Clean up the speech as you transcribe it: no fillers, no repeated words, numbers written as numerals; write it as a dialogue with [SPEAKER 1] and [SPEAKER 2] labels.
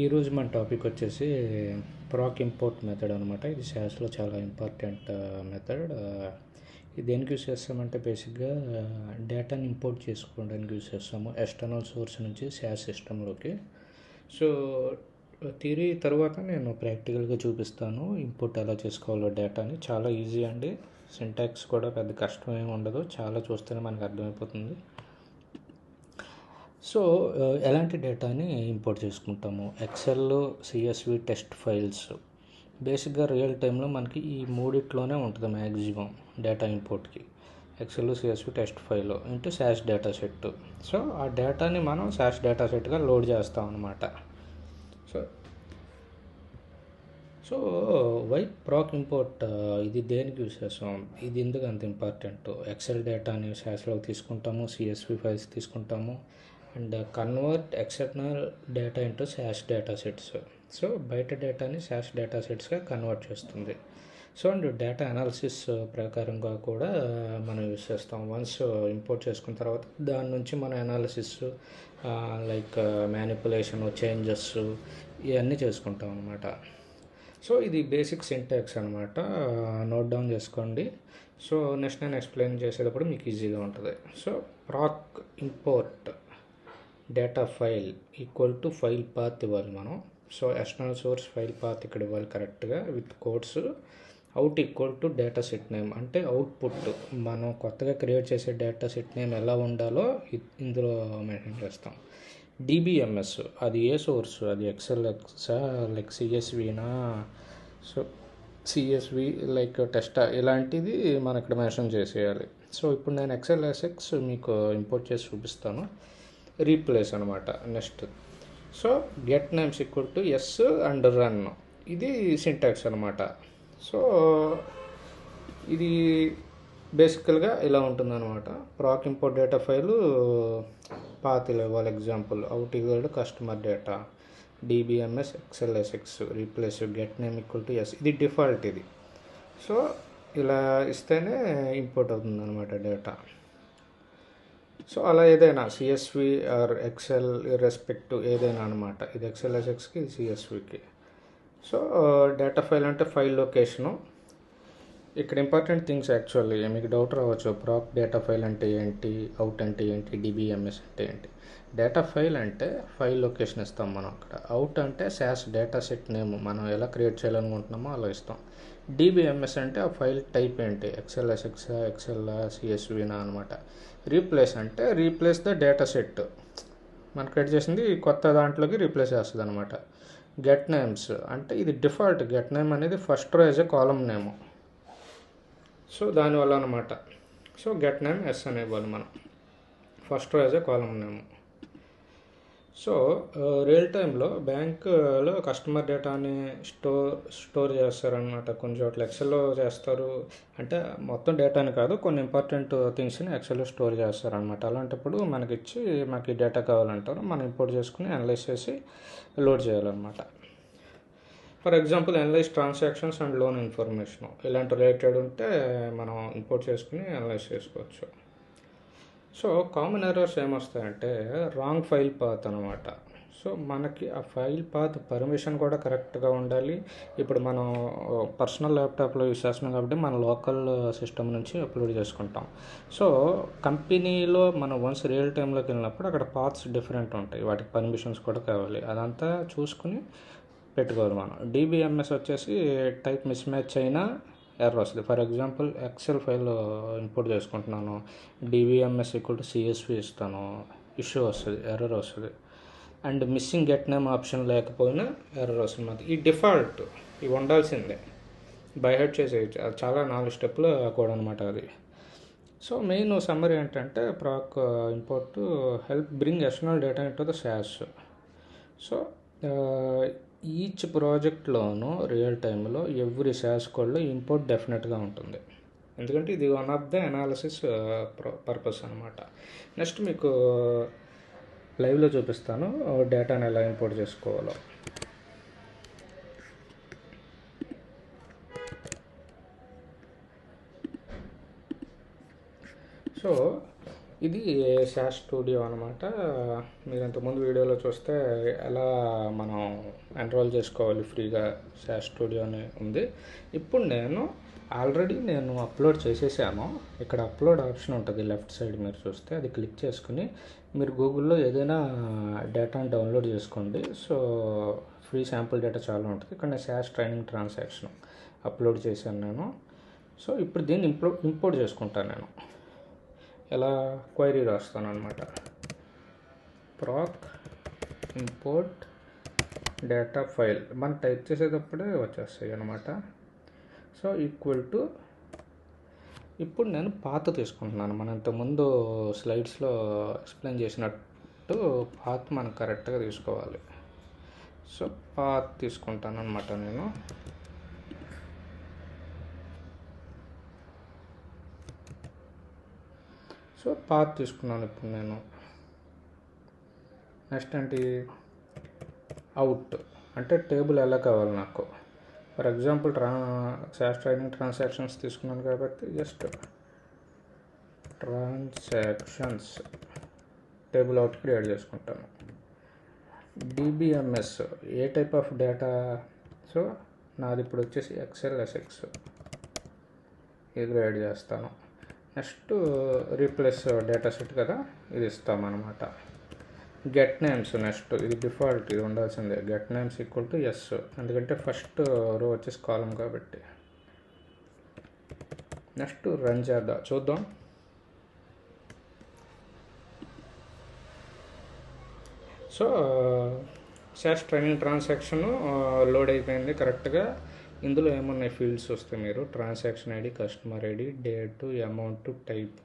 [SPEAKER 1] ఈరోజు మన టాపిక్ వచ్చేసి ప్రాక్ ఇంపోర్ట్ మెథడ్ అనమాట. ఇది శాస్లో చాలా ఇంపార్టెంట్ మెథడ్. ఇది దేనికి యూస్ చేస్తామంటే బేసిక్గా డేటాని ఇంపోర్ట్ చేసుకోవడానికి యూస్ చేస్తాము ఎక్స్టర్నల్ సోర్స్ నుంచి శాస్ సిస్టంలోకి. సో థియరీ తర్వాత నేను ప్రాక్టికల్గా చూపిస్తాను ఇంపోర్ట్ ఎలా చేసుకోవాలో డేటాని. చాలా ఈజీ అండి, సింటాక్స్ కూడా పెద్ద కష్టం ఏమి ఉండదు, చాలా చూస్తేనే మనకు అర్థమైపోతుంది. సో ఎలాంటి డేటాని ఇంపోర్ట్ చేసుకుంటాము? Excel, CSV test files. బేసిక్గా రియల్ టైంలో మనకి ఈ మూడిట్లోనే ఉంటుంది మ్యాక్సిమం డేటా ఇంపోర్ట్కి. Excel, CSV test file into SAS data set. So ఆ డేటాని మనం శాష్ డేటా సెట్గా లోడ్ చేస్తాం అనమాట. So so why proc import ఇది దేనికి యూస్ చేస్తాం? ఇది ఎందుకు అంత ఇంపార్టెంట్? ఎక్సెల్ డేటాని శాస్లోకి తీసుకుంటాము, సిఎస్వి ఫైల్స్ తీసుకుంటాము and convert external data into SAS data sets. So బయట డేటాని శాష్ డేటా సెట్స్గా కన్వర్ట్ చేస్తుంది. సో అండ్ డేటా అనాలిసిస్ ప్రకారంగా కూడా మనం యూస్ చేస్తాం. వన్స్ ఇంపోర్ట్ చేసుకున్న తర్వాత దాని నుంచి మన అనాలిసిస్ లైక్ మ్యానిపులేషన్, చేంజెస్ ఇవన్నీ చేసుకుంటాం అనమాట. సో ఇది బేసిక్ సింటాక్స్ అనమాట, నోట్ డౌన్ చేసుకోండి. సో నెక్స్ట్ నేను ఎక్స్ప్లెయిన్ చేసేటప్పుడు మీకు ఈజీగా ఉంటుంది. So Praak import data file equal to file path ఇవ్వాలి మనం. So external source file path ఇక్కడ ఇవ్వాలి కరెక్ట్గా with codes. Out equal to data set name, అంటే అవుట్పుట్ మనం కొత్తగా క్రియేట్ చేసే డేటా సెట్ నేమ్ ఎలా ఉండాలో ఇందులో మెన్షన్ చేస్తాం. డిబిఎంఎస్ అది ఏ సోర్స్, అది ఎక్స్ఎల్ఎక్సా లైక్ సిఎస్వినా, సో సిఎస్వి లైక్ టెస్టా ఇలాంటిది మనం ఇక్కడ మెన్షన్ చేసేయాలి. సో ఇప్పుడు నేను ఎక్స్ఎల్ఎస్ఎక్స్ మీకు ఇంపోర్ట్ చేసి చూపిస్తాను. రీప్లేస్ అనమాట next. So get names equal to yes and run, ఇది సింటాక్స్ అనమాట. సో ఇది బేసికల్గా ఇలా ఉంటుందన్నమాట. Proc import data file path ఇవ్వాలి. Example out equal to customer data, DBMS XLSX replace get name equal to yes, ఇది default ఇది. So ఇలా ఇస్తేనే ఇంపోర్ట్ అవుతుంది అనమాట డేటా. సో అలా ఏదైనా సిఎస్వి ఆర్ ఎక్సెల్ రెస్పెక్టివ్ ఏదైనా అనమాట. ఇది ఎక్స్ఎల్ఎస్ఎక్స్కి, ఇది సిఎస్వికి. సో డేటా ఫైల్ అంటే ఫైల్ లొకేషను. ఇక్కడ ఇంపార్టెంట్ థింగ్స్ యాక్చువల్లీ మీకు డౌట్ రావచ్చు, ప్రాక్ డేటా ఫైల్ అంటే ఏంటి, అవుట్ అంటే ఏంటి, డిబిఎంఎస్ అంటే ఏంటి. డేటా ఫైల్ అంటే ఫైల్ లొకేషన్ ఇస్తాం మనం అక్కడ. అవుట్ అంటే శాస్ డేటా సెట్ నేమ్, మనం ఎలా క్రియేట్ చేయాలనుకుంటున్నామో అలా ఇస్తాం. డిబిఎంఎస్ అంటే ఆ ఫైల్ టైప్ ఏంటి, ఎక్స్ఎల్ఎస్ఎక్స్, ఎక్సెల్, సిఎస్వినా అనమాట. రీప్లేస్ అంటే రీప్లేస్ ద డేటా సెట్, మనం క్రియేట్ చేసింది కొత్త దాంట్లోకి రీప్లేస్ చేస్తుంది అనమాట. గెట్ నేమ్స్ అంటే ఇది డిఫాల్ట్, గెట్ నేమ్ అనేది first row as a column name. So దానివల్ల అనమాట. సో గెట్ నేమ్ ఎస్ అని ఇవ్వాలి మనం, first row as a column name. So real టైంలో బ్యాంకులో కస్టమర్ డేటాని స్టోర్ చేస్తారనమాట. కొన్ని చోట్ల ఎక్సెల్లో చేస్తారు, అంటే మొత్తం డేటాని కాదు, కొన్ని ఇంపార్టెంట్ థింగ్స్ని ఎక్సెల్లో స్టోర్ చేస్తారనమాట. అలాంటప్పుడు మనకి మాకు ఈ డేటా కావాలంటారు, మనం ఇంపోర్ట్ చేసుకుని అనలైజ్ చేసి లోడ్ చేయాలన్నమాట. For example analyse transactions and loan information, ఇలాంటి రిలేటెడ్ ఉంటే మనం ఇంపోర్ట్ చేసుకుని అనలైజ్ చేసుకోవచ్చు. సో కామన్ ఎర్రర్స్ ఏమొస్తాయంటే రాంగ్ ఫైల్ పాత్ అనమాట. సో మనకి ఆ ఫైల్ పాత్ పర్మిషన్ కూడా కరెక్ట్గా ఉండాలి. ఇప్పుడు మనం పర్సనల్ ల్యాప్టాప్లో యూస్ చేస్తున్నాం కాబట్టి మన లోకల్ సిస్టమ్ నుంచి అప్లోడ్ చేసుకుంటాం. సో కంపెనీలో మనం వన్స్ రియల్ టైంలోకి వెళ్ళినప్పుడు అక్కడ పాత్స్ డిఫరెంట్ ఉంటాయి, వాటికి పర్మిషన్స్ కూడా కావాలి. అదంతా చూసుకుని పెట్టుకోవాలి మనం. డిబిఎంఎస్ వచ్చేసి టైప్ మిస్ మ్యాచ్ అయినా ఎర్రర్ వస్తుంది. For example excel file import చేసుకుంటున్నాను, డిబిఎంఎస్ ఈక్వల్ టు సిఎస్వి ఇస్తాను, ఇష్యూ వస్తుంది, ఎర్రర్ వస్తుంది. And missing get name option లేకపోయినా ఎర్రర్ వస్తుంది. ఈ డిఫాల్ట్ ఇవి ఉండాల్సిందే, బైహెడ్ చేసేయచ్చు. అది చాలా 4 స్టెప్లు కూడా అనమాట అది. సో మెయిన్ సమ్మరీ ఏంటంటే proc import help bring external data into the SAS. So each ప్రాజెక్ట్లోనూ రియల్ టైంలో ఎవ్రీ శాస్ కోడ్లో ఇంపోర్ట్ డెఫినెట్గా ఉంటుంది, ఎందుకంటే ఇది one of the analysis purpose అనమాట. నెక్స్ట్ మీకు లైవ్లో చూపిస్తాను డేటాను ఎలా ఇంపోర్ట్ చేసుకోవాలో. సో ఇది శాష్ స్టూడియో అనమాట. మీరు ఇంతకుముందు వీడియోలో చూస్తే ఎలా మనం ఎన్రోల్ చేసుకోవాలి ఫ్రీగా శాష్ స్టూడియో అని ఉంది. ఇప్పుడు ఆల్రెడీ నేను అప్లోడ్ చేసేసాను. ఇక్కడ అప్లోడ్ ఆప్షన్ ఉంటుంది లెఫ్ట్ సైడ్, మీరు చూస్తే అది క్లిక్ చేసుకుని మీరు గూగుల్లో ఏదైనా డేటాను డౌన్లోడ్ చేసుకోండి. సో ఫ్రీ శాంపుల్ డేటా చాలా ఉంటుంది. ఇక్కడ నేను శాష్ ట్రైనింగ్ ట్రాన్సాక్షన్ అప్లోడ్ చేశాను నేను. సో ఇప్పుడు దీన్ని ఇంపోర్ట్ చేసుకుంటాను నేను. ఎలా క్వైరీ రాస్తాను అనమాట, ప్రాక్ ఇంపోర్ట్ డేటా ఫైల్ మనం టైప్ చేసేటప్పుడే వచ్చేస్తాయి అనమాట. సో ఈక్వల్ టు, ఇప్పుడు నేను పాత్ తీసుకుంటున్నాను. మనం ఇంతకుముందు స్లైడ్స్లో ఎక్స్ప్లెయిన్ చేసినట్టు పాత్ మనం కరెక్ట్గా తీసుకోవాలి. సో పాత్ తీసుకుంటాను అనమాట నేను. సో పాత్ తీసుకున్నాను ఇప్పుడు నేను. నెక్స్ట్ ఏంటి, అవుట్ అంటే టేబుల్ ఎలా కావాలి నాకు. For example SAS training transactions తీసుకున్నాను కాబట్టి just transactions table out create చేసుకుంటాను. డిబిఎంఎస్ ఏ టైప్ ఆఫ్ డేటా, సో నాది ఇప్పుడు వచ్చేసి XLSX ఇది క్రియేట్ చేస్తాను. నెక్స్ట్ రీప్లేస్ డేటా సెట్ కదా, ఇది ఇస్తామన్నమాట. గెట్ నేమ్స్ నెక్స్ట్, ఇది డిఫాల్ట్, ఇది ఉండాల్సిందే. Get names equal to yes, ఎందుకంటే ఫస్ట్ రో వచ్చేసి కాలం కాబట్టి. నెక్స్ట్ రన్ చేద్దాం, చూద్దాం. సో శాష్ ట్రైనింగ్ ట్రాన్సాక్షన్ లోడ్ అయిపోయింది కరెక్ట్గా. ఇందులో ఏమున్నాయి ఫీల్డ్స్ వస్తే మీరు transaction ID, customer ID, date, amount, type